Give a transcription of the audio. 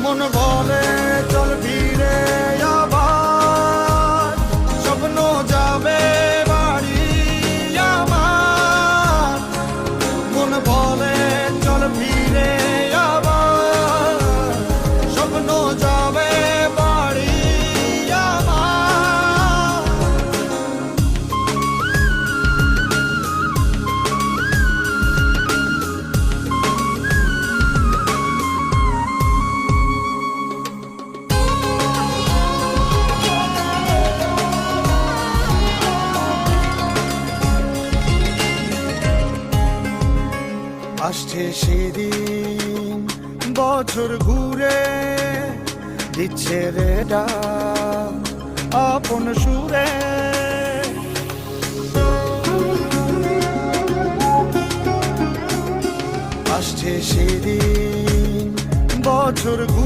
মন বলে চল ফিরে আবার, স্বপ্ন যাবে বাড়ি আমার। মন বলে চল ফিরে আবার, স্বপ্ন যাবে বাড়ি আমার। আসছে সেদিন বছর ঘুরে, দিচ্ছে রে ডাক আপন সুরে। আসছে সেদিন বছর